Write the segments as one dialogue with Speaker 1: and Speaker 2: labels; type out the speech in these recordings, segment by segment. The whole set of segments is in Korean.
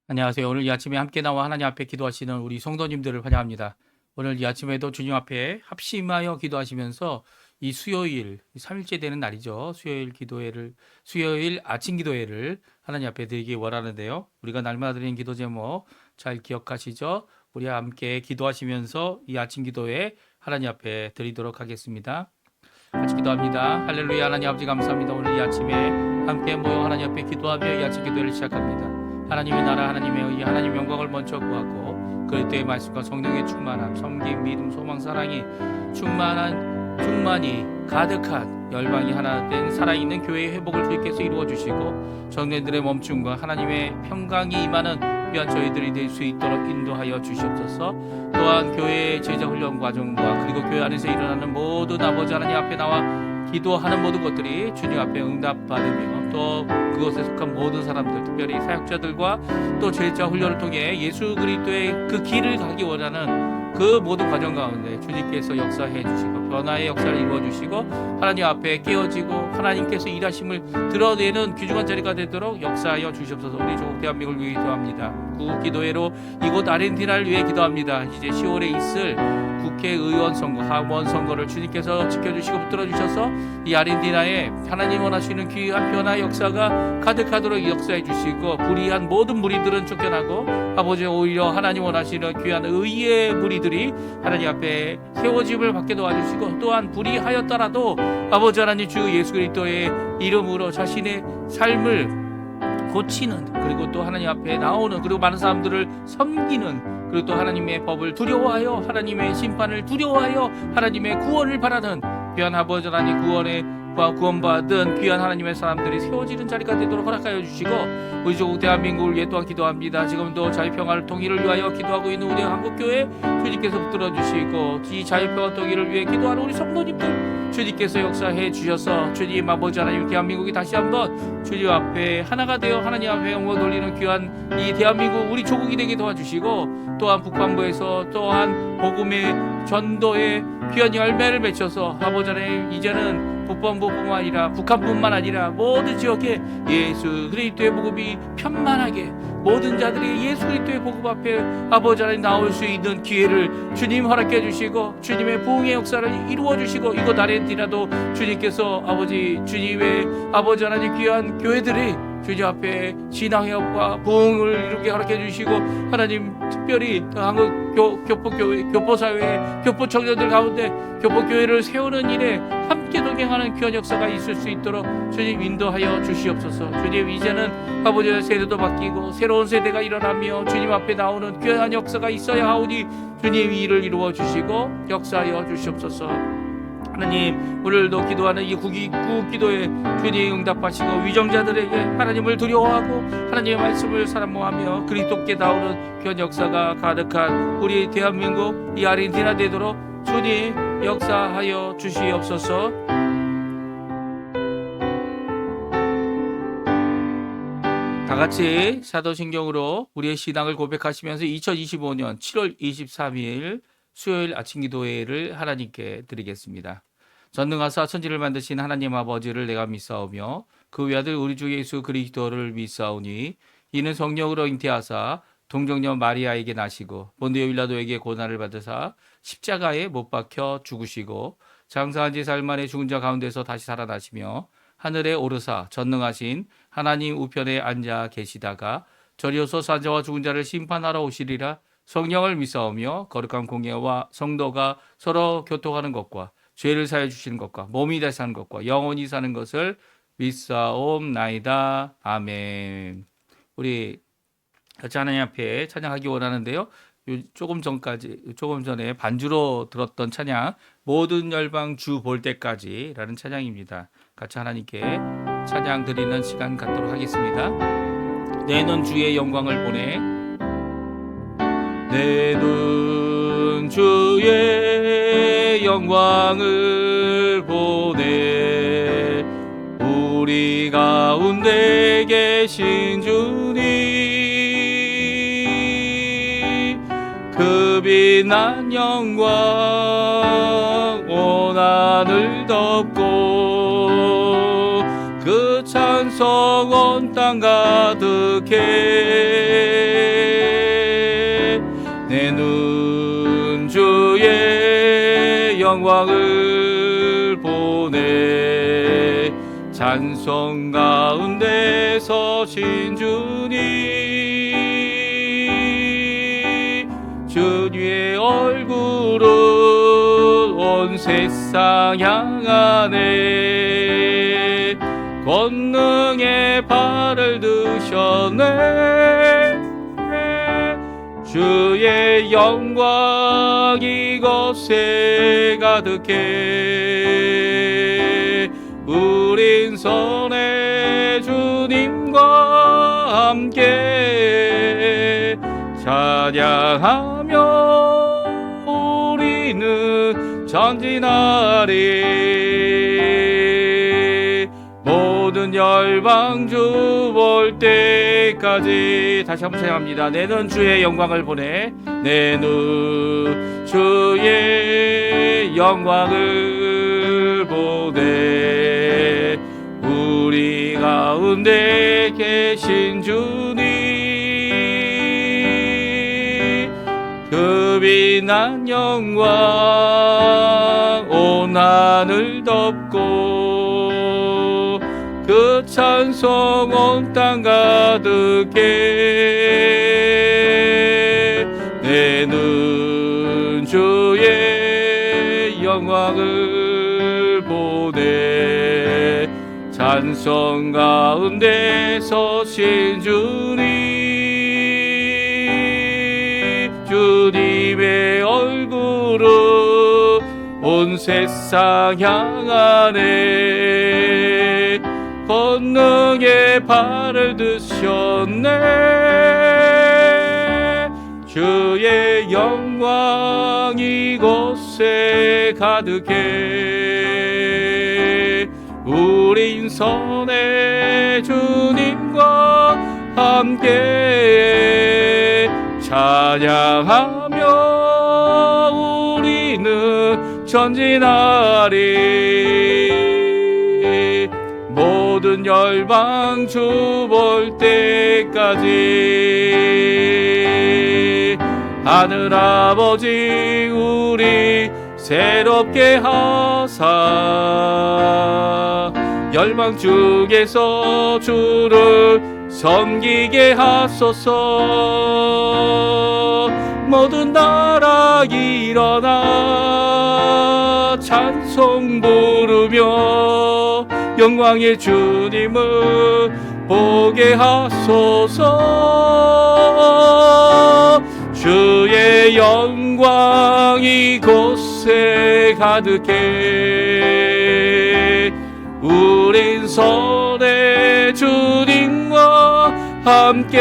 Speaker 1: 안녕하세요. 오늘 이 아침에 함께 나와 하나님 앞에 기도하시는 우리 성도님들을 환영합니다. 오늘 이 아침에도 주님 앞에 합심하여 기도하시면서 이 수요일, 3일째 되는 날이죠. 수요일 아침 기도회를 하나님 앞에 드리기 원하는데요. 우리가 날마다 드리는 기도 제목 잘 기억하시죠? 우리 함께 기도하시면서 이 아침 기도회 하나님 앞에 드리도록 하겠습니다. 같이 기도합니다. 할렐루야. 하나님 아버지 감사합니다. 오늘 이 아침에 함께 모여 하나님 앞에 기도하며 이 아침 기도회를 시작합니다. 하나님의 나라, 하나님의 의, 하나님의 영광을 먼저 구하고 그리스도의 말씀과 성령의 충만함, 섬김, 믿음, 소망, 사랑이 충만히 가득한 열방이 하나 된 살아있는 교회의 회복을 주님께서 이루어 주시고 정례들의 멈춤과 하나님의 평강이 임하는 귀한 저희들이 될 수 있도록 인도하여 주시옵소서. 또한 교회의 제자 훈련 과정과 그리고 교회 안에서 일어나는 모든 아버지 하나님 앞에 나와 기도하는 모든 것들이 주님 앞에 응답받으며 또 그것에 속한 모든 사람들, 특별히 사역자들과 또 제자 훈련을 통해 예수 그리스도의 그 길을 가기 원하는 그 모든 과정 가운데 주님께서 역사해 주시고 변화의 역사를 이루어 주시고 하나님 앞에 깨어지고 하나님께서 일하심을 드러내는 귀중한 자리가 되도록 역사하여 주시옵소서. 우리 조국 대한민국을 위해 기도합니다. 구국 기도회로 이곳 아르헨티나를 위해 기도합니다. 이제 10월에 있을 국회의원 선거, 하원 선거를 주님께서 지켜주시고 붙들어주셔서 이 아르헨티나에 하나님 원하시는 귀한 변화의 역사가 가득하도록 역사해 주시고 불의한 모든 무리들은 쫓겨나고 아버지 오히려 하나님 원하시는 귀한 의의 무리들이 하나님 앞에 세워짐을 받게 도와주시고 또한 불의하였더라도 아버지 하나님 주 예수 그리스도의 이름으로 자신의 삶을 고치는 그리고 또 하나님 앞에 나오는 그리고 많은 사람들을 섬기는 그리고 또 하나님의 법을 두려워하여 하나님의 심판을 두려워하여 하나님의 구원을 바라는 귀한 아버지 하나님 구원받은 귀한 하나님의 사람들이 세워지는 자리가 되도록 허락하여 주시고 우리 조국 대한민국을 위해 또한 기도합니다. 지금도 자유평화를 통일을 위하여 기도하고 있는 우리 한국교회 주님께서 붙들어 주시고 이 자유평화 통일을 위해 기도하는 우리 성도님들 주님께서 역사해 주셔서 주님 아버지 하나님 대한민국이 다시 한번 주님 앞에 하나가 되어 하나님 앞에 영광 돌리는 귀한 이 대한민국 우리 조국이 되게 도와주시고 또한 북한부에서 또한 복음의 전도의 귀한 열매를 맺혀서 아버지 하나님 이제는 북한부뿐만 아니라 북한뿐만 아니라 모든 지역에 예수 그리스도의 복음이 편만하게 모든 자들이 예수 그리스도의 복음 앞에 아버지 하나님 나올 수 있는 기회를 주님 허락해 주시고 주님의 부흥의 역사를 이루어 주시고 이곳 아르헨티나도 주님께서 주님의 아버지 하나님 귀한 교회들이 주님 앞에 신앙협과 부흥을 이루게 허락해 주시고 하나님 특별히 한국 교포교회, 교포사회, 교포청년들 가운데 교포교회를 세우는 일에 함께 동행하는 귀한 역사가 있을 수 있도록 주님 인도하여 주시옵소서. 주님 이제는 아버지의 세대도 바뀌고 새로운 세대가 일어나며 주님 앞에 나오는 귀한 역사가 있어야 하오니 주님 이 일을 이루어 주시고 역사하여 주시옵소서. 하나님 오늘도 기도하는 이 국기도에 주님 응답하시고 위정자들에게 하나님을 두려워하고 하나님의 말씀을 사모하며 그리스도께 나오는 귀한 역사가 가득한 우리 대한민국 이 아르헨티나 되도록 주님 역사하여 주시옵소서. 다같이 사도신경으로 우리의 신앙을 고백하시면서 2025년 7월 23일 수요일 아침 기도회를 하나님께 드리겠습니다. 전능하사 천지를 만드신 하나님 아버지를 내가 믿사오며 그 외아들 우리 주 예수 그리스도를 믿사오니 이는 성령으로 잉태하사 동정녀 마리아에게 나시고 본디오 빌라도에게 고난을 받으사 십자가에 못 박혀 죽으시고 장사한 지 사흘 만에 죽은 자 가운데서 다시 살아나시며 하늘에 오르사 전능하신 하나님 우편에 앉아 계시다가 저리어서 산자와 죽은 자를 심판하러 오시리라. 성령을 믿사오며 거룩한 공예와 성도가 서로 교통하는 것과 죄를 사해 주시는 것과 몸이 다시 사는 것과 영원히 사는 것을 믿사옵나이다. 아멘. 우리 같이 하나님 앞에 찬양하기 원하는데요. 조금 전에 반주로 들었던 찬양 모든 열방 주 볼 때까지라는 찬양입니다. 같이 하나님께 찬양 드리는 시간 갖도록 하겠습니다. 내 눈 주의 영광을 보내 내 눈 주의 영광을 보내 우리 가운데 계신 주님 그 빛난 영광 온 하늘 덮고 그 찬송 온 땅 땅 가득해. 내 눈 주의 영광을 보네. 찬송 가운데 서신 주님, 주님의 얼굴은 온 세상 향하네. 권능의 발을 드셨네. 주의 영광 이곳에 가득해. 우린 선의 주님과 함께 찬양하며 우리는 전진하리. 모든 열방 주 볼 때까지. 다시 한번 찬양합니다. 내 눈 주의 영광을 보네. 내 눈 주의 영광을 보네. 우리 가운데 계신 주님, 그 빛난 영광 온 하늘 덮고 그 찬송 온 땅 가득해. 내 눈 주의 영광을 보네. 찬송 가운데 서신 주님, 주님의 얼굴은 온 세상 향하네. 권능의 발을 드셨네. 주의 영광 이곳에 가득해. 우린 선의 주님과 함께 찬양하며 우리는 전진하리. 모든 열방 주 볼 때까지. 하늘아버지 우리 새롭게 하사 열방 중에서 주를 섬기게 하소서. 모든 나라 일어나 찬송 부르며 영광의 주님을 보게 하소서. 주의 영광 이곳에 가득해. 우린 선의 주님과 함께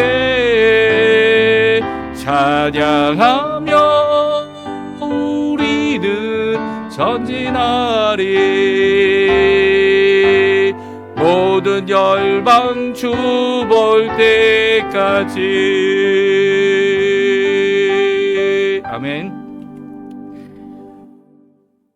Speaker 1: 찬양하며 우리는 전진하리. 모든 열방 주 볼 때까지. 아멘.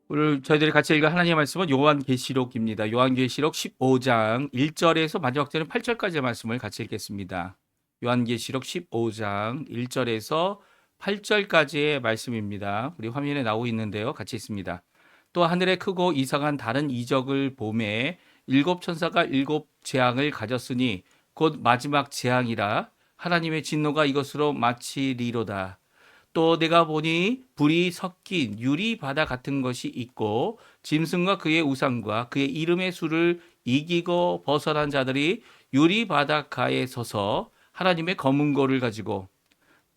Speaker 1: 오늘 저희들이 같이 읽을 하나님의 말씀은 요한계시록입니다. 요한계시록 15장 1절에서 마지막 절인 8절까지의 말씀을 같이 읽겠습니다. 요한계시록 15장 1절에서 8절까지의 말씀입니다. 우리 화면에 나오고 있는데요. 같이 읽습니다. 또 하늘에 크고 이상한 다른 이적을 보매 일곱 천사가 일곱 재앙을 가졌으니 곧 마지막 재앙이라. 하나님의 진노가 이것으로 마치리로다. 또 내가 보니 불이 섞인 유리 바다 같은 것이 있고 짐승과 그의 우상과 그의 이름의 수를 이기고 벗어난 자들이 유리 바닷가에 서서 하나님의 검은 고를 가지고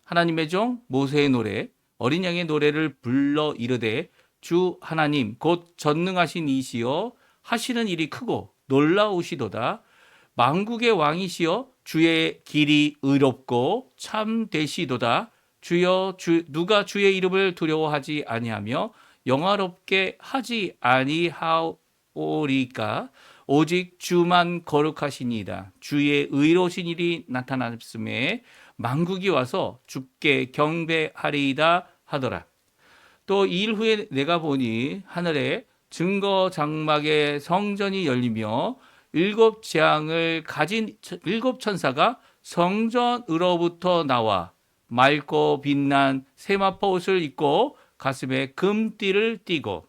Speaker 1: 하나님의 종 모세의 노래 어린 양의 노래를 불러 이르되 주 하나님 곧 전능하신 이시여 하시는 일이 크고 놀라우시도다. 만국의 왕이시여 주의 길이 의롭고 참되시도다. 주여 누가 주의 이름을 두려워하지 아니하며 영화롭게 하지 아니하오리까. 오직 주만 거룩하시니이다. 주의 의로우신 일이 나타났음에 만국이 와서 주께 경배하리이다 하더라. 또 이 일 후에 내가 보니 하늘에 증거 장막의 성전이 열리며 일곱 재앙을 가진 일곱 천사가 성전으로부터 나와 맑고 빛난 세마포 옷을 입고 가슴에 금띠를 띠고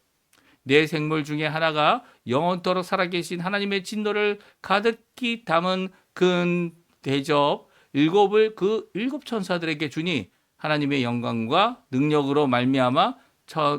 Speaker 1: 네 생물 중에 하나가 영원토록 살아계신 하나님의 진노를 가득히 담은 큰 대접 일곱을 그 일곱 천사들에게 주니 하나님의 영광과 능력으로 말미암아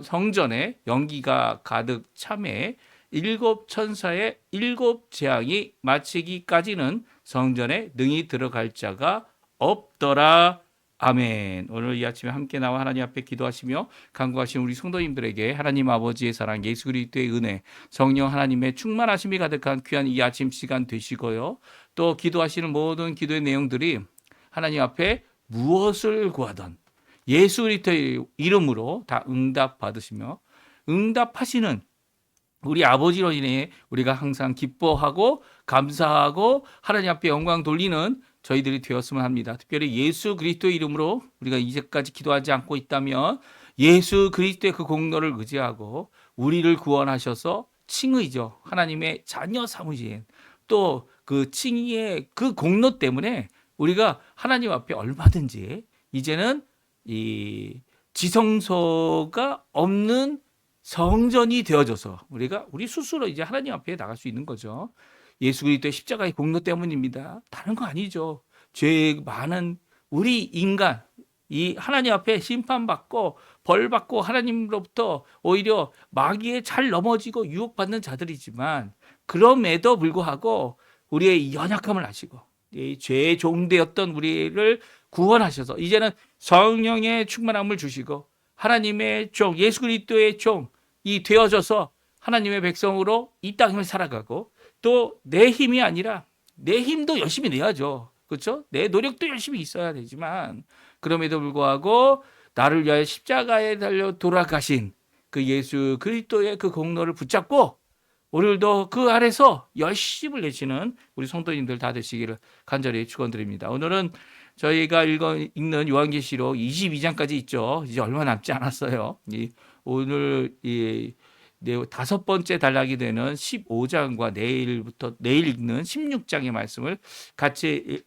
Speaker 1: 성전에 연기가 가득 차매 일곱 천사의 일곱 재앙이 마치기까지는 성전에 능히 들어갈 자가 없더라. 아멘. 오늘 이 아침에 함께 나와 하나님 앞에 기도하시며 간구하신 우리 성도님들에게 하나님 아버지의 사랑, 예수 그리스도의 은혜, 성령 하나님의 충만하심이 가득한 귀한 이 아침 시간 되시고요. 또 기도하시는 모든 기도의 내용들이 하나님 앞에 무엇을 구하던 예수 그리스도의 이름으로 다 응답 받으시며 응답하시는 우리 아버지로 인해 우리가 항상 기뻐하고 감사하고 하나님 앞에 영광 돌리는 저희들이 되었으면 합니다. 특별히 예수 그리스도의 이름으로 우리가 이제까지 기도하지 않고 있다면 예수 그리스도의 그 공로를 의지하고 우리를 구원하셔서 칭의죠. 하나님의 자녀 삼으신 또 그 칭의의 그 공로 때문에 우리가 하나님 앞에 얼마든지 이제는 이 지성소가 없는 성전이 되어져서 우리 스스로 이제 하나님 앞에 나갈 수 있는 거죠. 예수 그리스도의 십자가의 공로 때문입니다. 다른 거 아니죠. 죄 많은 우리 인간 이 하나님 앞에 심판받고 벌받고 하나님으로부터 오히려 마귀에 잘 넘어지고 유혹받는 자들이지만 그럼에도 불구하고 우리의 연약함을 아시고 이 죄의 종되었던 우리를 구원하셔서 이제는 성령의 충만함을 주시고 하나님의 종 예수 그리스도의 종이 되어져서 하나님의 백성으로 이 땅을 살아가고 또 내 힘이 아니라 내 힘도 열심히 내야죠. 그렇죠? 내 노력도 열심히 있어야 되지만 그럼에도 불구하고 나를 위하여 십자가에 달려 돌아가신 그 예수 그리스도의 그 공로를 붙잡고 오늘도 그 아래서 열심을 내시는 우리 성도님들 다 되시기를 간절히 축원드립니다. 오늘은 저희가 읽는 요한계시록 22장까지 있죠. 이제 얼마 남지 않았어요. 오늘 다섯 번째 단락이 되는 15장과 내일 읽는 16장의 말씀을 같이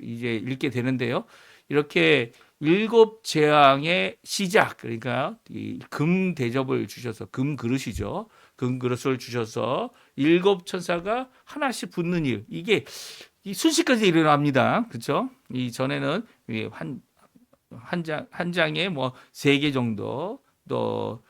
Speaker 1: 이제 읽게 되는데요. 이렇게 일곱 재앙의 시작, 그러니까 금 대접을 주셔서 금 그릇이죠. 금 그릇을 주셔서 일곱 천사가 하나씩 붓는 일, 이게 순식간에 일어납니다. 그렇죠? 이 전에는 한 장에 뭐 3개 정도, 또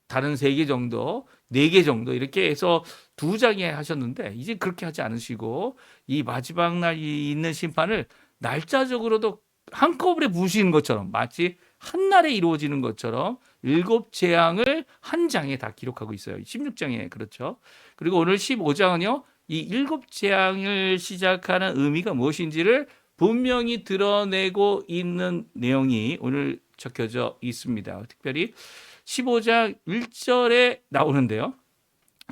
Speaker 1: 다른 3개 정도, 4개 정도 이렇게 해서 2장에 하셨는데 이제 그렇게 하지 않으시고 이 마지막 날 있는 심판을 날짜적으로도 한꺼번에 부으시는 것처럼 마치 한날에 이루어지는 것처럼 일곱 재앙을 한 장에 다 기록하고 있어요. 16장에 그렇죠. 그리고 오늘 15장은요. 이 일곱 재앙을 시작하는 의미가 무엇인지를 분명히 드러내고 있는 내용이 오늘 적혀져 있습니다. 특별히 15장 1절에 나오는데요.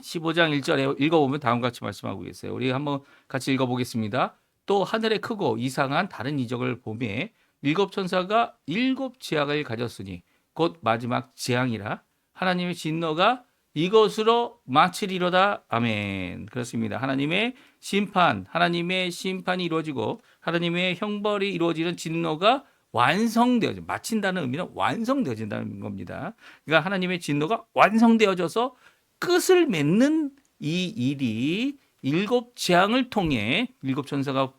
Speaker 1: 15장 1절에 읽어보면 다음과 같이 말씀하고 계세요. 우리 한번 같이 읽어보겠습니다. 또 하늘에 크고 이상한 다른 이적을 보매 일곱 천사가 일곱 재앙을 가졌으니 곧 마지막 재앙이라 하나님의 진노가 이것으로 마치리로다. 아멘. 그렇습니다. 하나님의 심판이 이루어지고 하나님의 형벌이 이루어지는 진노가 마친다는 의미는 완성되어진다는 겁니다. 그러니까 하나님의 진노가 완성되어져서 끝을 맺는 이 일이 일곱 재앙을 통해 일곱 천사가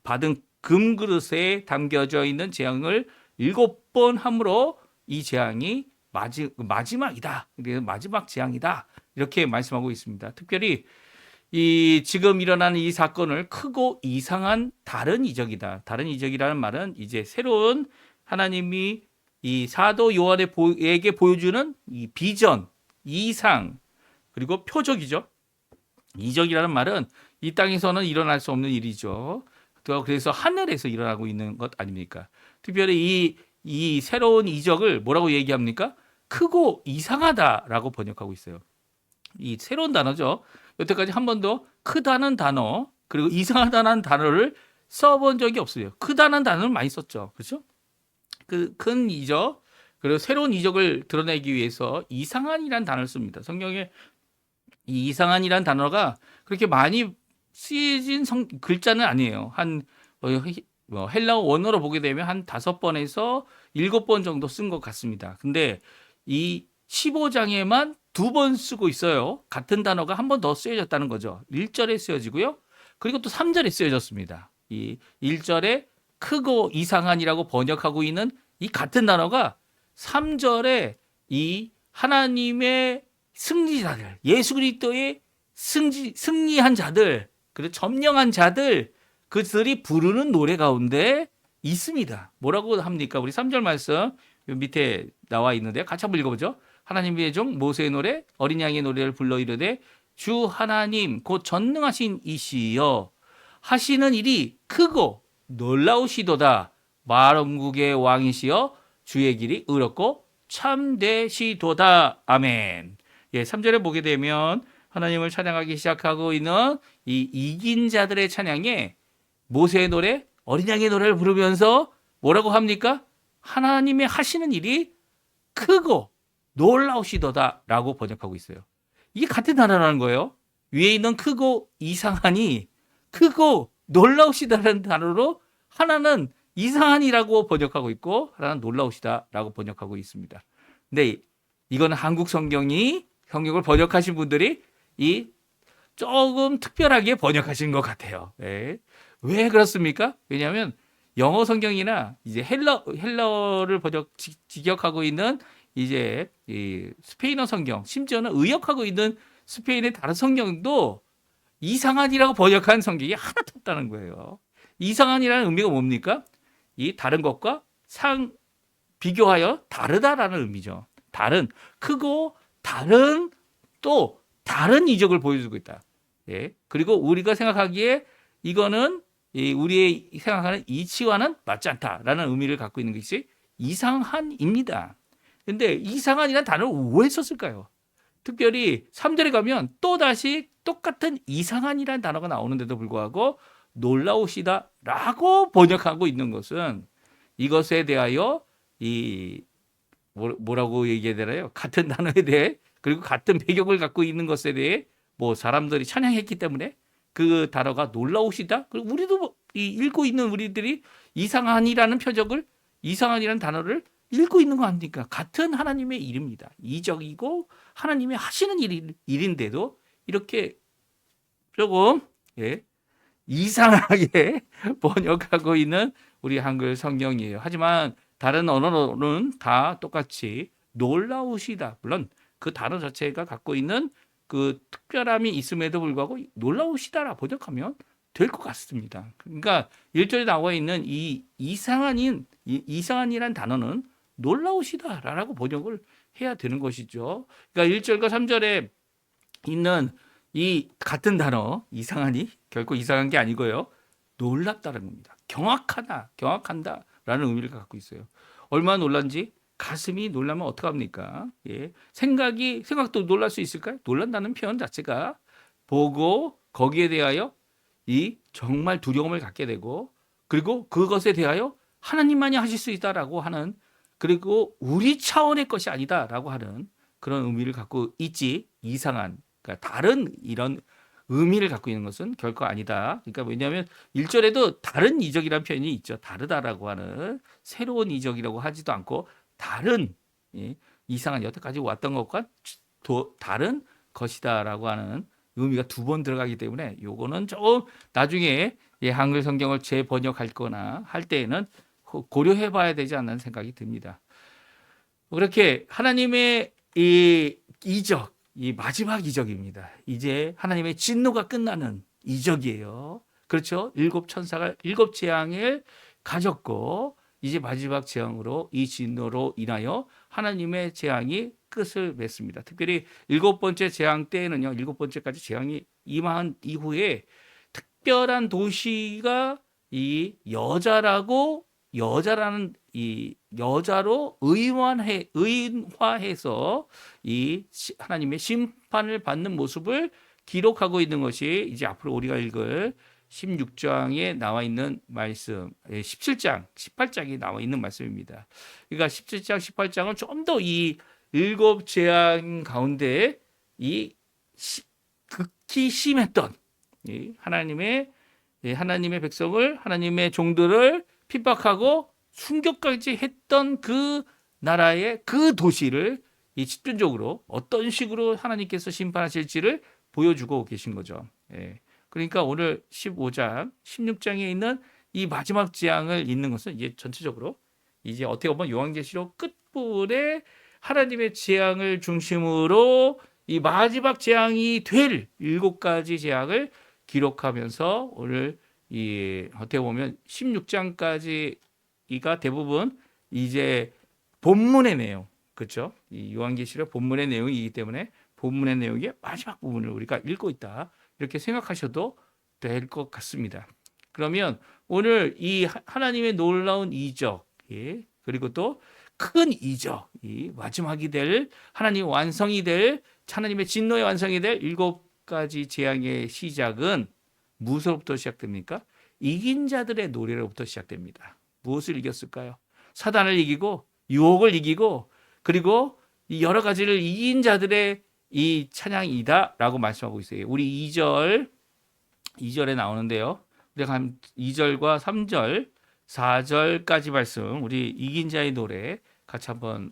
Speaker 1: 받은 금그릇에 담겨져 있는 재앙을 7번 함으로 이 재앙이 마지막이다. 마지막 재앙이다. 이렇게 말씀하고 있습니다. 특별히 지금 일어나는 이 사건을 크고 이상한 다른 이적이다. 다른 이적이라는 말은 이제 새로운 하나님이 이 사도 요한에게 보여주는 이 비전, 이상, 그리고 표적이죠. 이적이라는 말은 이 땅에서는 일어날 수 없는 일이죠. 그래서 하늘에서 일어나고 있는 것 아닙니까? 특별히 이 새로운 이적을 뭐라고 얘기합니까? 크고 이상하다라고 번역하고 있어요. 이 새로운 단어죠. 여태까지 한 번도 크다는 단어 그리고 이상하다는 단어를 써본 적이 없어요. 크다는 단어를 많이 썼죠. 그렇죠? 그 큰 이적 그리고 새로운 이적을 드러내기 위해서 이상한이라는 단어를 씁니다. 성경에 이 이상한이라는 단어가 그렇게 많이 쓰여진 글자는 아니에요. 헬라어 원어로 보게 되면 한 5번에서 7번 정도 쓴 것 같습니다. 근데 이 15장에만 2번 쓰고 있어요. 같은 단어가 한 번 더 쓰여졌다는 거죠. 1절에 쓰여지고요. 그리고 또 3절에 쓰여졌습니다. 이 1절에 크고 이상한이라고 번역하고 있는 이 같은 단어가 3절에 이 하나님의 승리자들, 예수 그리스도의 승리한 자들, 그리고 점령한 자들, 그들이 부르는 노래 가운데 있습니다. 뭐라고 합니까? 우리 3절 말씀 밑에 나와 있는데 같이 한번 읽어보죠. 하나님의 종 모세의 노래, 어린 양의 노래를 불러 이르되 주 하나님 곧 전능하신 이시여 하시는 일이 크고 놀라우시도다. 만왕국의 왕이시여 주의 길이 의롭고 참되시도다. 아멘. 예, 3절에 보게 되면 하나님을 찬양하기 시작하고 있는 이 이긴 자들의 찬양에 모세의 노래, 어린 양의 노래를 부르면서 뭐라고 합니까? 하나님의 하시는 일이 크고 놀라우시도다라고 번역하고 있어요. 이게 같은 단어라는 거예요. 위에 있는 크고 이상하니 크고 놀라우시다라는 단어로 하나는 이상한이라고 번역하고 있고 하나는 놀라우시다라고 번역하고 있습니다. 근데 이거는 한국 성경을 번역하신 분들이 이 조금 특별하게 번역하신 것 같아요. 네. 왜 그렇습니까? 왜냐하면 영어 성경이나 이제 헬라어를 직역하고 있는 이제 이 스페인어 성경, 심지어는 의역하고 있는 스페인의 다른 성경도 이상한이라고 번역한 성경이 하나도 없다는 거예요. 이상한이라는 의미가 뭡니까? 이 다른 것과 비교하여 다르다라는 의미죠. 다른, 크고 다른 또 다른 이적을 보여주고 있다. 예. 그리고 우리가 생각하기에 이거는 우리의 생각하는 이치와는 맞지 않다라는 의미를 갖고 있는 것이 이상한입니다. 근데 이상한이라는 단어를 왜 썼을까요? 특별히 3절에 가면 또다시 똑같은 이상한이라는 단어가 나오는데도 불구하고 놀라우시다라고 번역하고 있는 것은 이것에 대하여 뭐라고 얘기해야 되나요? 같은 단어에 대해 그리고 같은 배경을 갖고 있는 것에 대해 사람들이 찬양했기 때문에 그 단어가 놀라우시다. 그리고 우리도 읽고 있는 우리들이 이상한이라는 이상한이라는 단어를 읽고 있는 거 아닙니까? 같은 하나님의 일입니다. 이적이고 하나님이 하시는 일인데도 이렇게 조금 이상하게 번역하고 있는 우리 한글 성경이에요. 하지만 다른 언어로는 다 똑같이 놀라우시다. 물론 그 단어 자체가 갖고 있는 그 특별함이 있음에도 불구하고 놀라우시다라 번역하면 될 것 같습니다. 그러니까 1절에 나와 있는 이 이상한이란 단어는 놀라우시다라고 번역을 해야 되는 것이죠. 그러니까 1절과 3절에 있는 이 같은 단어 이상하니 결코 이상한 게 아니고요. 놀랍다는 겁니다. 경악한다라는 의미를 갖고 있어요. 얼마나 놀란지 가슴이 놀라면 어떡합니까? 예. 생각도 놀랄 수 있을까요? 놀란다는 표현 자체가 보고 거기에 대하여 정말 두려움을 갖게 되고 그리고 그것에 대하여 하나님만이 하실 수 있다라고 하는 그리고 우리 차원의 것이 아니다라고 하는 그런 의미를 갖고 있지 이상한 그러니까 다른 이런 의미를 갖고 있는 것은 결코 아니다. 그러니까 왜냐하면 1절에도 다른 이적이라는 표현이 있죠. 다르다라고 하는 새로운 이적이라고 하지도 않고 다른 이상한 여태까지 왔던 것과 다른 것이다라고 하는 의미가 2번 들어가기 때문에 요거는 조금 나중에 한글 성경을 재번역할 거나 할 때에는 고려해 봐야 되지 않나 생각이 듭니다. 그렇게 하나님의 이 이적 이 마지막 이적입니다. 이제 하나님의 진노가 끝나는 이적이에요. 그렇죠? 7천사가 7재앙을 가졌고 이제 마지막 재앙으로 이 진노로 인하여 하나님의 재앙이 끝을 맺습니다. 특별히 7번째 재앙 때에는요. 7번째까지 재앙이 임한 이후에 특별한 도시가 이 여자라는 이 여자로 의인화해서 이 하나님의 심판을 받는 모습을 기록하고 있는 것이 이제 앞으로 우리가 읽을 16장에 나와 있는 말씀, 17장, 18장에 나와 있는 말씀입니다. 그러니까 17장, 18장은 좀 더 이 7재앙 가운데 이 특히 심했던 하나님의 백성을, 하나님의 종들을 핍박하고 순교까지 했던 그 나라의 그 도시를 이 집중적으로 어떤 식으로 하나님께서 심판하실지를 보여주고 계신 거죠. 그러니까 오늘 15장, 16장에 있는 이 마지막 재앙을 읽는 것은 이제 전체적으로 이제 어떻게 보면 요한계시록 끝부분에 하나님의 재앙을 중심으로 이 마지막 재앙이 될 7가지 재앙을 기록하면서 오늘 이 어떻게 보면 16장까지가 대부분 이제 본문의 내용, 그렇죠? 이 요한계시록 본문의 내용이기 때문에 본문의 내용의 마지막 부분을 우리가 읽고 있다, 이렇게 생각하셔도 될 것 같습니다. 그러면 오늘 이 하나님의 놀라운 이적, 그리고 또 큰 이적, 이 마지막이 될 하나님 완성이 될 하나님의 진노의 완성이 될 7가지 재앙의 시작은 무엇으로부터 시작됩니까? 이긴 자들의 노래로부터 시작됩니다. 무엇을 이겼을까요? 사단을 이기고 유혹을 이기고 그리고 이 여러 가지를 이긴 자들의 이 찬양이다라고 말씀하고 있어요. 우리 2절에 나오는데요. 우리가 한 2절과 3절, 4절까지 말씀, 우리 이긴 자의 노래 같이 한번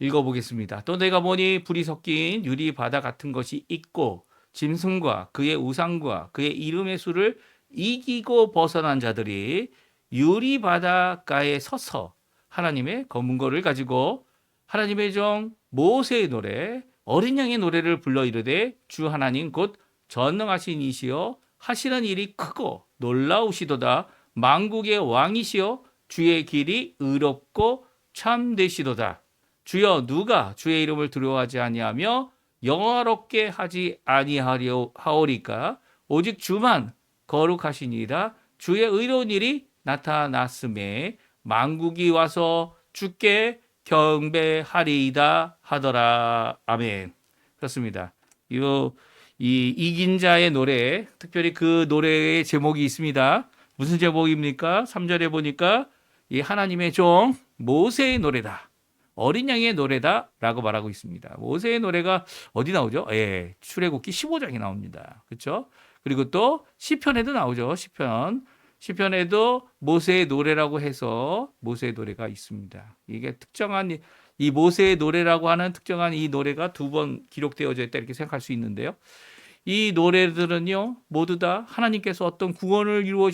Speaker 1: 읽어보겠습니다. 또 내가 보니 불이 섞인 유리 바다 같은 것이 있고 짐승과 그의 우상과 그의 이름의 수를 이기고 벗어난 자들이 유리 바닷가에 서서 하나님의 검은고를 가지고 하나님의 종 모세의 노래, 어린 양의 노래를 불러 이르되 주 하나님 곧 전능하신 이시여 하시는 일이 크고 놀라우시도다. 만국의 왕이시여 주의 길이 의롭고 참되시도다. 주여 누가 주의 이름을 두려워하지 아니하며 영화롭게 하지 아니하려 하오리까. 오직 주만 거룩하시니이다. 주의 의로운 일이 나타났음에 만국이 와서 주께 경배하리이다 하더라. 아멘. 그렇습니다. 이 이긴 자의 노래, 특별히 그 노래의 제목이 있습니다. 무슨 제목입니까? 3절에 보니까 이 하나님의 종 모세의 노래다, 어린 양의 노래다 라고 말하고 있습니다. 모세의 노래가 어디 나오죠? 출애굽기 15장에 나옵니다. 그렇죠? 그리고 또 시편에도 나오죠. 시편에도 모세의 노래라고 해서 모세의 노래가 있습니다. 이게 특정한 이 모세의 노래라고 하는 특정한 이 노래가 2번 기록되어져 있다, 이렇게 생각할 수 있는데요. 이 노래들은요 모두 다 하나님께서 어떤 구원을 이루어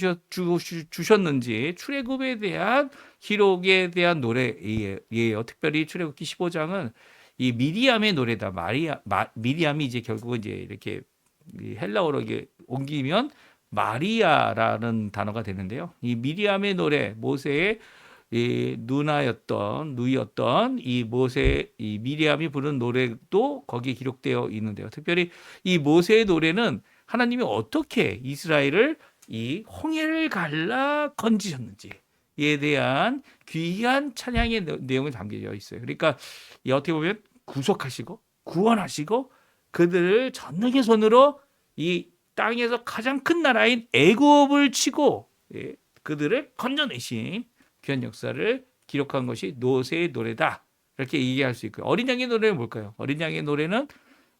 Speaker 1: 주셨는지 출애굽에 대한 기록에 대한 노래예요. 특별히 출애굽기 15장은 이 미리암의 노래다. 미리암이 이제 결국은 이제 이렇게 헬라어로 이게 옮기면 마리아라는 단어가 되는데요. 이 미리암의 노래, 모세의 이 누이였던 이 미리암이 부른 노래도 거기에 기록되어 있는데요. 특별히 이 모세의 노래는 하나님이 어떻게 이스라엘을 이 홍해를 갈라 건지셨는지에 대한 귀한 찬양의 내용이 담겨져 있어요. 그러니까 어떻게 보면 구속하시고 구원하시고 그들을 전능의 손으로 이 땅에서 가장 큰 나라인 애굽을 치고 그들을 건져내신 귀한 역사를 기록한 것이 모세의 노래다, 이렇게 얘기할 수 있고요. 어린 양의 노래는 뭘까요? 어린 양의 노래는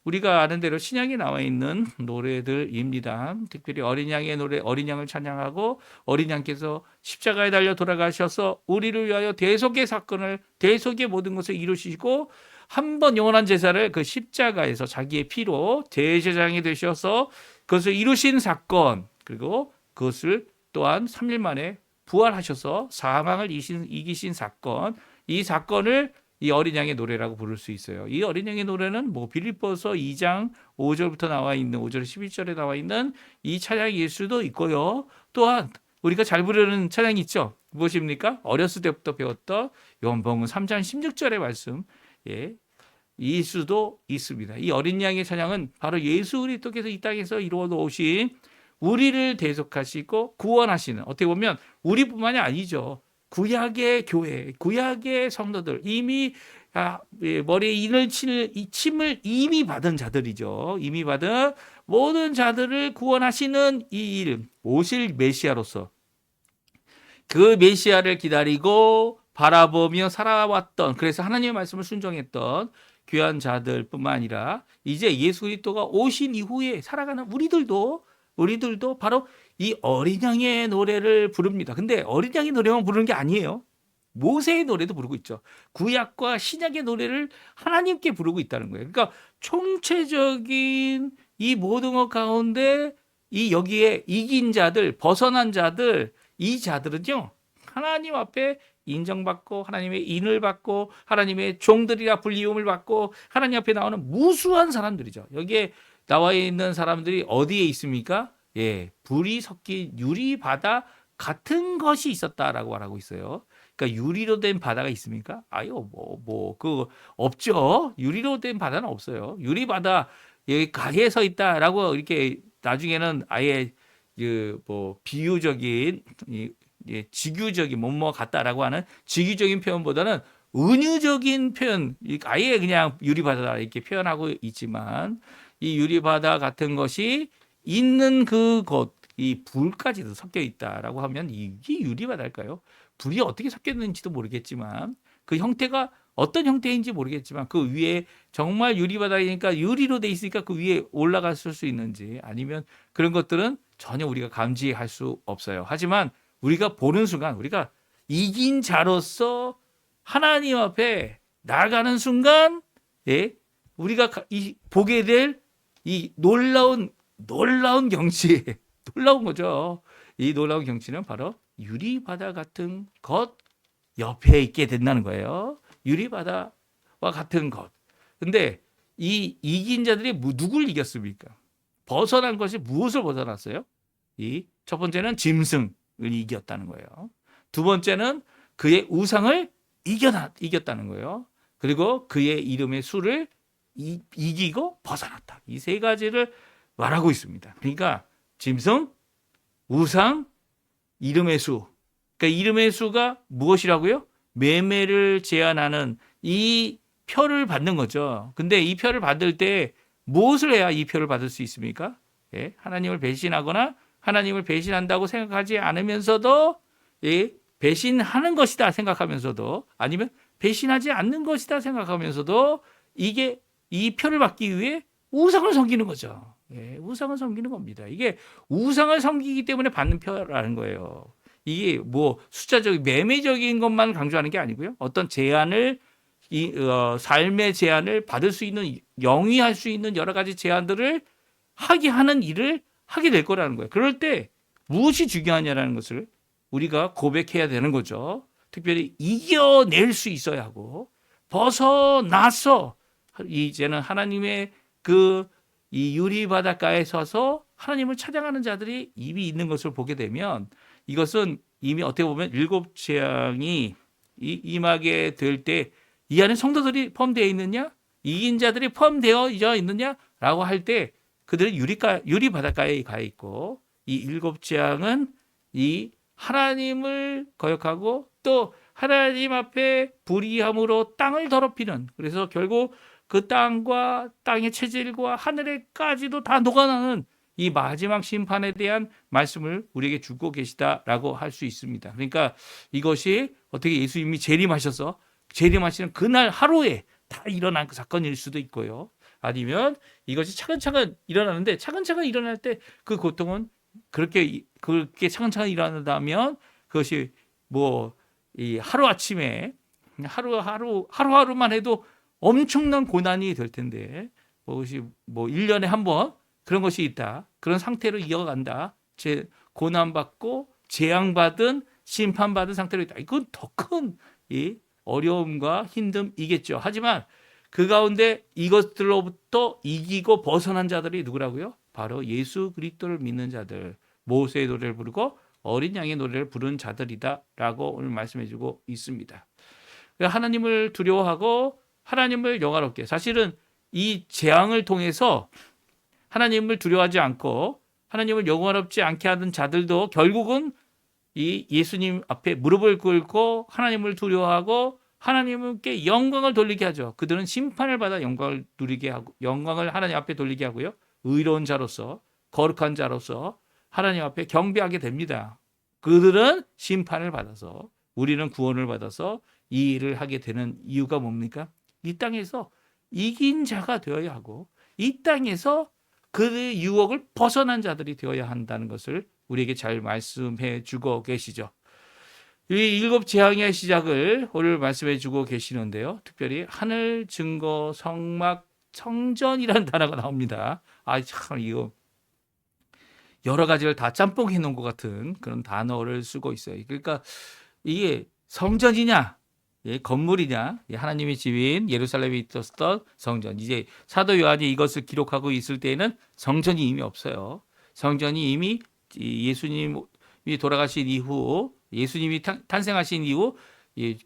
Speaker 1: 우리가 아는 대로 신약에 나와 있는 노래들입니다. 특별히 어린 양의 노래, 어린 양을 찬양하고 어린 양께서 십자가에 달려 돌아가셔서 우리를 위하여 대속의 모든 것을 이루시고 한 번 영원한 제사를 그 십자가에서 자기의 피로 대제사장이 되셔서 그것을 이루신 사건, 그리고 그것을 또한 3일 만에 부활하셔서 사망을 이기신 사건, 이 사건을 이 어린 양의 노래라고 부를 수 있어요. 이 어린 양의 노래는 빌립보서 2장 5절부터 나와 있는 5절 11절에 나와 있는 이 찬양일 수도 있고요. 또한 우리가 잘 부르는 찬양이 있죠. 무엇입니까? 어렸을 때부터 배웠던 요한복음 3장 16절의 말씀, 이 수도 있습니다. 이 어린 양의 찬양은 바로 예수 그리스도께서 이 땅에서 이루어 놓으신 우리를 대속하시고 구원하시는, 어떻게 보면 우리뿐만이 아니죠. 구약의 교회, 구약의 성도들, 이미 머리에 이를 침을 이미 받은 자들이죠. 이미 받은 모든 자들을 구원하시는 이 일, 오실 메시아로서 그 메시아를 기다리고 바라보며 살아왔던, 그래서 하나님의 말씀을 순종했던 귀한 자들뿐만 아니라 이제 예수 그리스도가 오신 이후에 살아가는 우리들도 바로 이 어린 양의 노래를 부릅니다. 근데 어린 양의 노래만 부르는 게 아니에요. 모세의 노래도 부르고 있죠. 구약과 신약의 노래를 하나님께 부르고 있다는 거예요. 그러니까 총체적인 이 모든 것 가운데 이 여기에 이긴 자들, 벗어난 자들, 이 자들은요, 하나님 앞에 인정받고 하나님의 인을 받고 하나님의 종들이라 불리움을 받고 하나님 앞에 나오는 무수한 사람들이죠. 여기에 나와 있는 사람들이 어디에 있습니까? 예, 불이 섞인 유리 바다 같은 것이 있었다라고 말하고 있어요. 그러니까 유리로 된 바다가 있습니까? 아유, 그 없죠. 유리로 된 바다는 없어요. 유리 바다 여기 가게에 서 있다라고 이렇게 나중에는 아예 그 비유적인 직유적인 뭐뭐 같다라고 하는 직유적인 표현보다는 은유적인 표현, 아예 그냥 유리 바다 이렇게 표현하고 있지만 이 유리 바다 같은 것이 있는 그곳 이 불까지도 섞여 있다라고 하면 이게 유리 바다일까요? 불이 어떻게 섞였는지도 모르겠지만 그 형태가 어떤 형태인지 모르겠지만 그 위에 정말 유리바닥이니까 유리로 돼 있으니까 그 위에 올라갔을 수 있는지 아니면 그런 것들은 전혀 우리가 감지할 수 없어요. 하지만 우리가 보는 순간 우리가 이긴 자로서 하나님 앞에 나가는 순간 예, 우리가 보게 될 이 놀라운 경치 놀라운 거죠. 이 놀라운 경치는 바로 유리바다 같은 것 옆에 있게 된다는 거예요. 유리바다와 같은 것. 근데 이 이긴 자들이 누굴 이겼습니까? 벗어난 것이 무엇을 벗어났어요? 이 첫 번째는 짐승을 이겼다는 거예요. 두 번째는 그의 우상을 이겼다는 거예요. 그리고 그의 이름의 수를 이기고 벗어났다. 이 세 가지를 말하고 있습니다. 그러니까 짐승, 우상, 이름의 수. 그러니까 이름의 수가 무엇이라고요? 매매를 제한하는 이 표를 받는 거죠. 근데 이 표를 받을 때 무엇을 해야 이 표를 받을 수 있습니까? 예, 하나님을 배신하거나 하나님을 배신한다고 생각하지 않으면서도 예, 배신하는 것이다 생각하면서도 아니면 배신하지 않는 것이다 생각하면서도 이게 이 표를 받기 위해 우상을 섬기는 거죠. 예, 우상을 섬기는 겁니다. 이게 우상을 섬기기 때문에 받는 표라는 거예요. 이게 숫자적인 매매적인 것만 강조하는 게 아니고요. 어떤 제한을 삶의 제한을 받을 수 있는 영위할 수 있는 여러 가지 제한들을 하게 하는 일을 하게 될 거라는 거예요. 그럴 때 무엇이 중요하냐라는 것을 우리가 고백해야 되는 거죠. 특별히 이겨낼 수 있어야 하고 벗어나서 이제는 하나님의 이 유리 바닷가에 서서 하나님을 찬양하는 자들이 이미 있는 것을 보게 되면 이것은 이미 어떻게 보면 일곱 재앙이 임하게 될 때 이 안에 성도들이 포함되어 있느냐? 이긴 자들이 포함되어 있느냐라고 할 때 그들은 유리 바닷가에 가 있고 이 일곱 재앙은 이 하나님을 거역하고 또 하나님 앞에 불의함으로 땅을 더럽히는 그래서 결국 그 땅과 땅의 체질과 하늘에까지도 다 녹아나는 이 마지막 심판에 대한 말씀을 우리에게 주고 계시다라고 할 수 있습니다. 그러니까 이것이 어떻게 예수님이 재림하시는 그날 하루에 다 일어난 그 사건일 수도 있고요. 아니면 이것이 차근차근 일어나는데 차근차근 일어날 때 그 고통은 그렇게 차근차근 일어난다면 그것이 이 하루아침에 하루하루만 해도 엄청난 고난이 될 텐데 그것이 1년에 한 번 그런 것이 있다. 그런 상태로 이어간다. 고난받고 재앙받은 심판받은 상태로 있다. 이건 더 큰 어려움과 힘듦이겠죠. 하지만 그 가운데 이것들로부터 이기고 벗어난 자들이 누구라고요? 바로 예수 그리스도를 믿는 자들, 모세의 노래를 부르고 어린 양의 노래를 부른 자들이다라고 오늘 말씀해주고 있습니다. 하나님을 두려워하고 하나님을 영화롭게 사실은 이 재앙을 통해서 하나님을 두려워하지 않고 하나님을 영화롭지 않게 하던 자들도 결국은 이 예수님 앞에 무릎을 꿇고 하나님을 두려워하고 하나님께 영광을 돌리게 하죠. 그들은 심판을 받아 영광을 누리게 하고 영광을 하나님 앞에 돌리게 하고요. 의로운 자로서 거룩한 자로서 하나님 앞에 경배하게 됩니다. 그들은 심판을 받아서 우리는 구원을 받아서 이 일을 하게 되는 이유가 뭡니까? 이 땅에서 이긴 자가 되어야 하고 이 땅에서 그 유혹을 벗어난 자들이 되어야 한다는 것을 우리에게 잘 말씀해 주고 계시죠. 이 일곱 재앙의 시작을 오늘 말씀해 주고 계시는데요. 특별히 하늘, 증거, 성막, 성전이라는 단어가 나옵니다. 참 이거 여러 가지를 다 짬뽕해 놓은 것 같은 그런 단어를 쓰고 있어요. 그러니까 이게 성전이냐, 건물이냐, 하나님의 집인 예루살렘에 있었던 성전. 이제 사도 요한이 이것을 기록하고 있을 때에는 성전이 이미 없어요. 성전이 이미 예수님이 돌아가신 이후, 예수님이 탄생하신 이후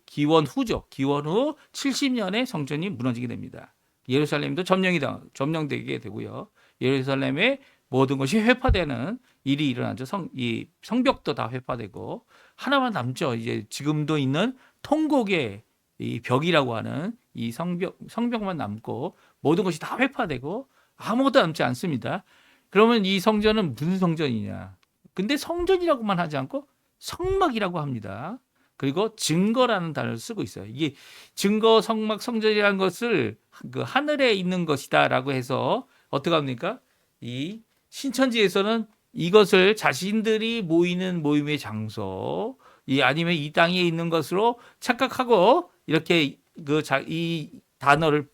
Speaker 1: 기원 후죠. 기원 후 70년에 성전이 무너지게 됩니다. 예루살렘도 점령되게 되고요. 예루살렘의 모든 것이 회파되는 일이 일어나죠. 이 성벽도 다 회파되고 하나만 남죠. 이제 지금도 있는 통곡의 이 벽이라고 하는 이 성벽만 남고 모든 것이 다 회파되고 아무것도 남지 않습니다. 그러면 이 성전은 무슨 성전이냐? 근데 성전이라고만 하지 않고 성막이라고 합니다. 그리고 증거라는 단어를 쓰고 있어요. 이게 증거, 성막, 성전이라는 것을 그 하늘에 있는 것이다라고 해서 어떻게 합니까? 이 신천지에서는 이것을 자신들이 모이는 모임의 장소, 아니면 이 땅에 있는 것으로 착각하고 이렇게 이 단어를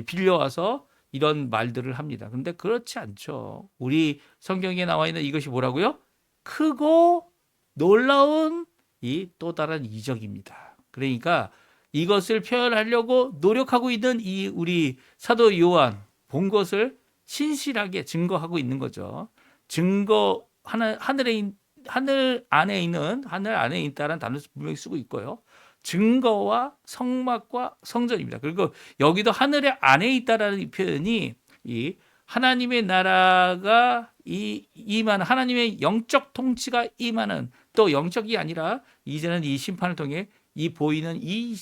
Speaker 1: 빌려와서 이런 말들을 합니다. 그런데 그렇지 않죠. 우리 성경에 나와 있는 이것이 뭐라고요? 크고 놀라운 이 또 다른 이적입니다. 그러니까 이것을 표현하려고 노력하고 있는 이 우리 사도 요한 본 것을 신실하게 증거하고 있는 거죠. 증거 하늘 안에 있다는 단어를 분명히 쓰고 있고요. 증거와 성막과 성전입니다. 그리고 여기도 하늘 안에 있다라는 표현이 이 하나님의 나라가 임하는 하나님의 영적 통치가 임하는 또 영적이 아니라 이제는 이 심판을 통해 이 보이는 이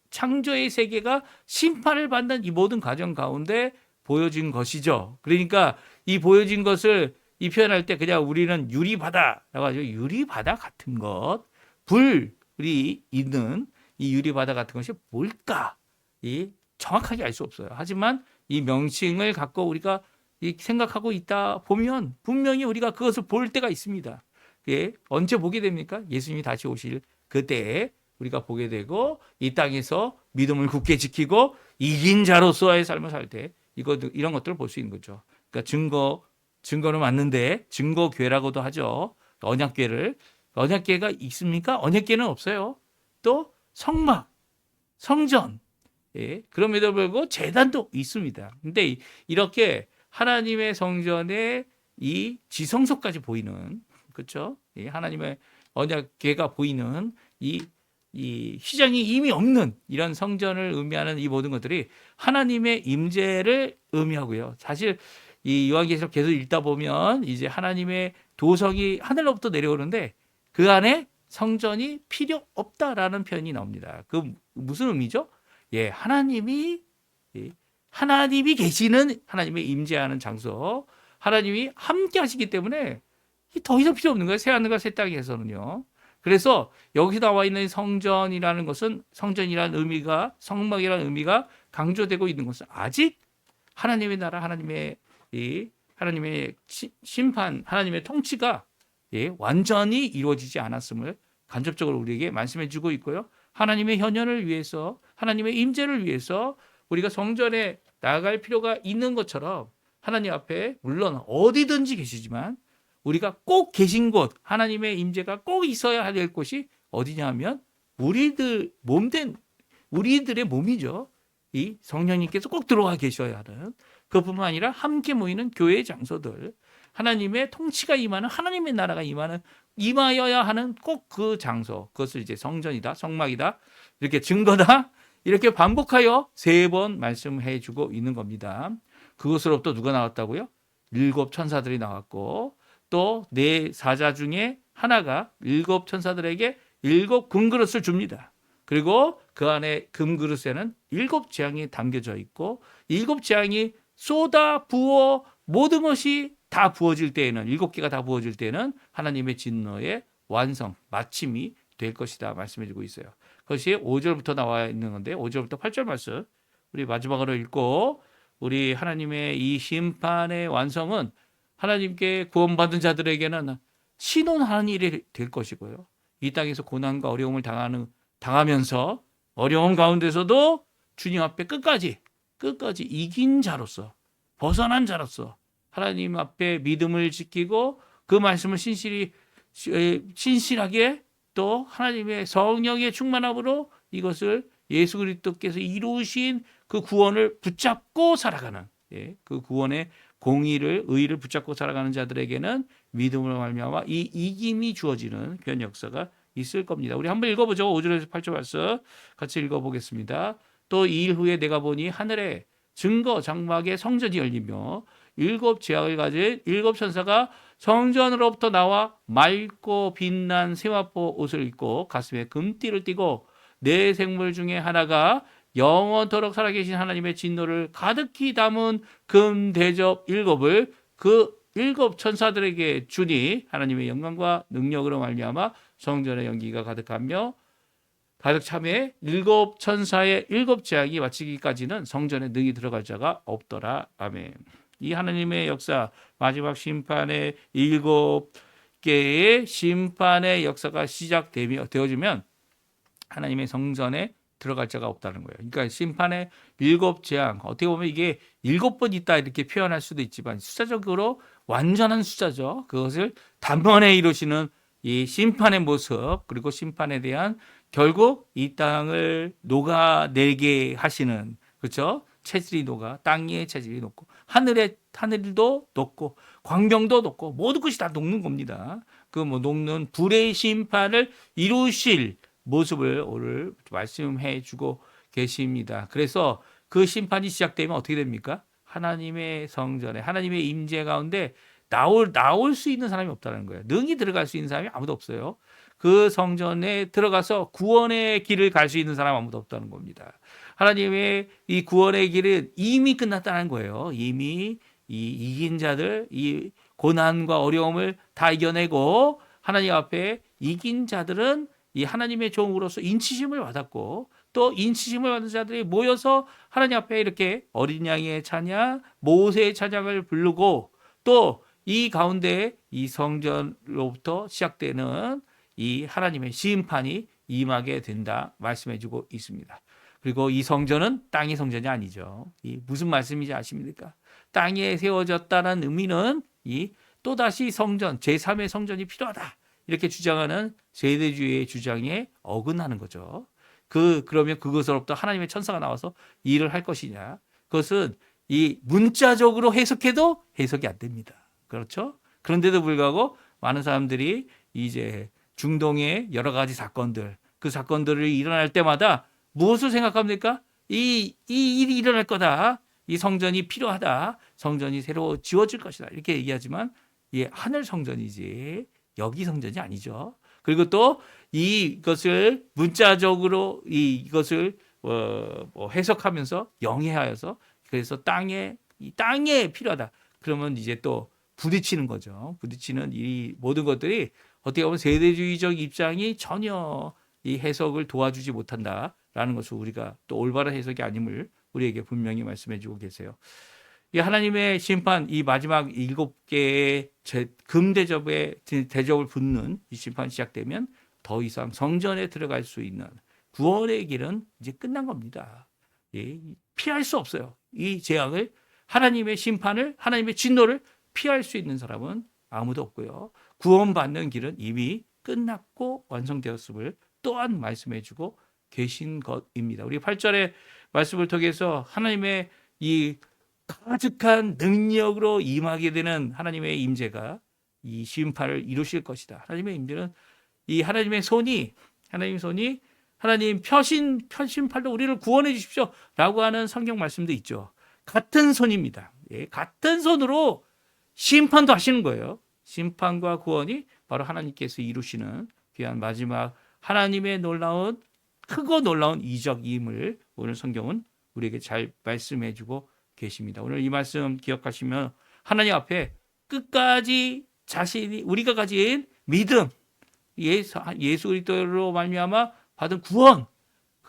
Speaker 1: 창조의 세계가 심판을 받는 이 모든 과정 가운데 보여진 것이죠. 그러니까 이 보여진 것을 이 표현할 때 그냥 우리는 유리바다라고 하죠. 유리바다 같은 것, 불이 있는 이 유리바다 같은 것이 뭘까? 정확하게 알 수 없어요. 하지만 이 명칭을 갖고 우리가 생각하고 있다 보면 분명히 우리가 그것을 볼 때가 있습니다. 언제 보게 됩니까? 예수님이 다시 오실 그때에 우리가 보게 되고 이 땅에서 믿음을 굳게 지키고 이긴 자로서의 삶을 살 때 이런 것들을 볼 수 있는 거죠. 그러니까 증거는 맞는데 증거교회라고도 하죠. 언약궤가 있습니까? 언약궤는 없어요. 또 성막, 성전, 그럼에도 불구하고 제단도 있습니다. 근데 이렇게 하나님의 성전에 이 지성소까지 보이는, 그렇죠? 하나님의 언약궤가 보이는 이 휘장이 이미 없는 이런 성전을 의미하는 이 모든 것들이 하나님의 임재를 의미하고요. 사실 이 요한계시록 계속 읽다 보면 이제 하나님의 도성이 하늘로부터 내려오는데 그 안에 성전이 필요 없다라는 표현이 나옵니다. 그 무슨 의미죠? 하나님이 계시는 하나님의 임재하는 장소, 하나님이 함께 하시기 때문에 더 이상 필요 없는 거예요. 새하늘과 새 땅에서는요. 그래서 여기 나와 있는 성전이라는 것은 성전이라는 의미가 성막이라는 의미가 강조되고 있는 것은 아직 하나님의 나라, 하나님의 심판, 하나님의 통치가 완전히 이루어지지 않았음을 간접적으로 우리에게 말씀해 주고 있고요. 하나님의 현현을 위해서, 하나님의 임재를 위해서 우리가 성전에 나아갈 필요가 있는 것처럼 하나님 앞에 물론 어디든지 계시지만 우리가 꼭 계신 곳, 하나님의 임재가 꼭 있어야 될 곳이 어디냐 하면 우리들의 몸이죠. 이 성령님께서 꼭 들어와 계셔야 하는, 그뿐만 아니라 함께 모이는 교회의 장소들, 하나님의 통치가 임하는, 하나님의 나라가 임하여야 하는 꼭 그 장소, 그것을 이제 성전이다, 성막이다, 이렇게 증거다, 이렇게 반복하여 3번 말씀해 주고 있는 겁니다. 그것으로부터 누가 나왔다고요? 7 천사들이 나왔고 또 4 사자 중에 하나가 7 천사들에게 7 금그릇을 줍니다. 그리고 그 안에 금그릇에는 7 재앙이 담겨져 있고 7 재앙이 쏟아 부어 모든 것이 다 부어질 때에는 7개가 다 부어질 때는 하나님의 진노의 완성, 마침이 될 것이다 말씀해 주고 있어요. 그것이 5절부터 나와 있는 건데 5절부터 8절 말씀 우리 마지막으로 읽고 우리 하나님의 이 심판의 완성은 하나님께 구원받은 자들에게는 신원하는 일이 될 것이고요. 이 땅에서 고난과 어려움을 당하면서 어려움 가운데서도 주님 앞에 끝까지 이긴 자로서 벗어난 자로서 하나님 앞에 믿음을 지키고 그 말씀을 신실하게 또 하나님의 성령의 충만함으로 이것을 예수 그리스도께서 이루신 그 구원을 붙잡고 살아가는 그 구원의 공의를 의를 붙잡고 살아가는 자들에게는 믿음으로 말미암아 이 이김이 주어지는 그런 역사가 있을 겁니다. 우리 한번 읽어보죠. 5절에서 8절 말씀 같이 읽어보겠습니다. 또 이 일 후에 내가 보니 하늘에 증거 장막의 성전이 열리며 7 제약을 가진 7 천사가 성전으로부터 나와 맑고 빛난 세마포 옷을 입고 가슴에 금띠를 띠고 네 생물 중에 하나가 영원토록 살아계신 하나님의 진노를 가득히 담은 금 대접 7을 그 7 천사들에게 주니 하나님의 영광과 능력으로 말미암아 성전의 연기가 가득하며 가득 참에 7 천사의 7 재앙이 마치기까지는 성전에 능히 들어갈 자가 없더라. 아멘. 이 하나님의 역사 마지막 심판의 7개의 심판의 역사가 시작되어지면 하나님의 성전에 들어갈 자가 없다는 거예요. 그러니까 심판의 7 재앙, 어떻게 보면 이게 7번 있다 이렇게 표현할 수도 있지만 숫자적으로 완전한 숫자죠. 그것을 단번에 이루시는 이 심판의 모습, 그리고 심판에 대한 결국 이 땅을 녹아내게 하시는, 그렇죠? 체질이 녹아, 땅의 체질이 녹고 하늘도 녹고 광경도 녹고 모든 것이 다 녹는 겁니다. 그 녹는 불의 심판을 이루실 모습을 오늘 말씀해 주고 계십니다. 그래서 그 심판이 시작되면 어떻게 됩니까? 하나님의 성전에 하나님의 임재 가운데 나올 수 있는 사람이 없다는 거예요. 능히 들어갈 수 있는 사람이 아무도 없어요. 그 성전에 들어가서 구원의 길을 갈 수 있는 사람 아무도 없다는 겁니다. 하나님의 이 구원의 길은 이미 끝났다는 거예요. 이미 이 이긴 자들, 이 고난과 어려움을 다 이겨내고 하나님 앞에 이긴 자들은 이 하나님의 종으로서 인치심을 받았고 또 인치심을 받은 자들이 모여서 하나님 앞에 이렇게 어린 양의 찬양, 모세의 찬양을 부르고 또 이 가운데 이 성전로부터 시작되는 이 하나님의 심판이 임하게 된다 말씀해주고 있습니다. 그리고 이 성전은 땅의 성전이 아니죠. 이 무슨 말씀인지 아십니까? 땅에 세워졌다는 의미는 이 또다시 성전, 제3의 성전이 필요하다. 이렇게 주장하는 세대주의의 주장에 어긋나는 거죠. 그러면 그것으로부터 하나님의 천사가 나와서 일을 할 것이냐? 그것은 이 문자적으로 해석해도 해석이 안 됩니다. 그렇죠? 그런데도 불구하고 많은 사람들이 이제 중동의 여러 가지 사건들, 그 사건들이 일어날 때마다 무엇을 생각합니까? 이 일이 일어날 거다. 이 성전이 필요하다. 성전이 새로 지어질 것이다. 이렇게 얘기하지만 이 하늘 성전이지 여기 성전이 아니죠. 그리고 또 이것을 문자적으로 이것을 해석하면서 영해하여서 그래서 땅에 필요하다. 그러면 이제 또 부딪히는 거죠. 부딪히는 이 모든 것들이 어떻게 보면 세대주의적 입장이 전혀 이 해석을 도와주지 못한다라는 것을 우리가 또 올바른 해석이 아님을 우리에게 분명히 말씀해주고 계세요. 이 하나님의 심판, 이 마지막 7개의 금대접에 대접을 붙는 이 심판이 시작되면 더 이상 성전에 들어갈 수 있는 구원의 길은 이제 끝난 겁니다. 피할 수 없어요. 이 재앙을, 하나님의 심판을, 하나님의 진노를 피할 수 있는 사람은 아무도 없고요. 구원받는 길은 이미 끝났고 완성되었음을 또한 말씀해주고 계신 것입니다. 우리 8절의 말씀을 통해서 하나님의 이 가득한 능력으로 임하게 되는 하나님의 임재가 이 심판을 이루실 것이다. 하나님의 임재는 이 하나님의 손이 하나님 편신팔로 우리를 구원해 주십시오 라고 하는 성경 말씀도 있죠. 같은 손입니다. 같은 손으로 심판도 하시는 거예요. 심판과 구원이 바로 하나님께서 이루시는 귀한 마지막 하나님의 크고 놀라운 이적임을 오늘 성경은 우리에게 잘 말씀해 주고 계십니다. 오늘 이 말씀 기억하시면 하나님 앞에 끝까지 자신이 우리가 가진 믿음, 예수 그리스도로 말미암아 받은 구원,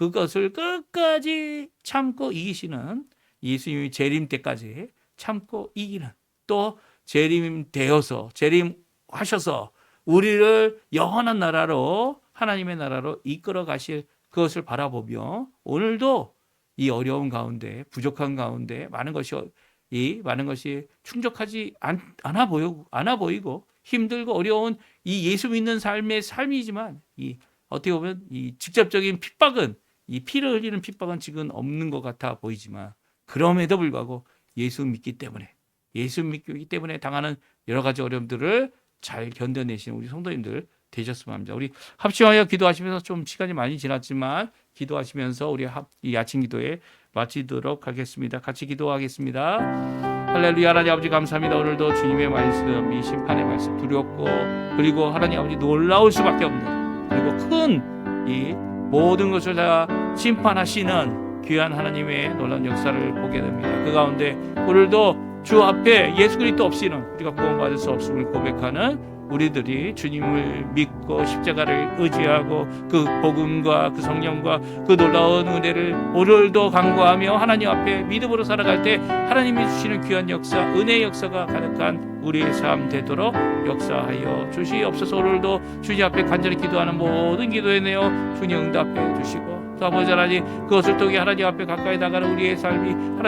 Speaker 1: 그것을 끝까지 참고 이기시는, 예수님이 재림 때까지 참고 이기는, 또 재림 되어서 재림하셔서 우리를 영원한 나라로, 하나님의 나라로 이끌어 가실 그것을 바라보며 오늘도 이 어려운 가운데, 부족한 가운데 많은 것이 충족하지 않아 보이고 힘들고 어려운 이 예수 믿는 삶의 삶이지만, 이 어떻게 보면 이 직접적인 핍박은, 이 피를 흘리는 핍박은 지금 없는 것 같아 보이지만, 그럼에도 불구하고 예수 믿기 때문에 당하는 여러 가지 어려움들을 잘 견뎌내시는 우리 성도님들 되셨으면 합니다. 우리 합심하여 기도하시면서, 좀 시간이 많이 지났지만 기도하시면서 우리 이 아침 기도에 마치도록 하겠습니다. 같이 기도하겠습니다. 할렐루야. 하나님 아버지 감사합니다. 오늘도 주님의 말씀, 이 심판의 말씀 두렵고, 그리고 하나님 아버지 놀라울 수밖에 없는, 그리고 큰 이 모든 것을 다 심판하시는 귀한 하나님의 놀라운 역사를 보게 됩니다. 그 가운데 오늘도 주 앞에 예수 그리스도 없이는 우리가 구원받을 수 없음을 고백하는 우리들이 주님을 믿고 십자가를 의지하고 그 복음과 그 성령과 그 놀라운 은혜를 오늘도 간구하며 하나님 앞에 믿음으로 살아갈 때 하나님이 주시는 귀한 역사, 은혜의 역사가 가득한 우리의 삶 되도록 역사하여 주시옵소서. 오늘도 주님 앞에 간절히 기도하는 모든 기도에 내어 주님 응답해 주시고, 또 아버지 하나님, 그것을 통해 하나님 앞에 가까이 나가는 우리의 삶이 하나님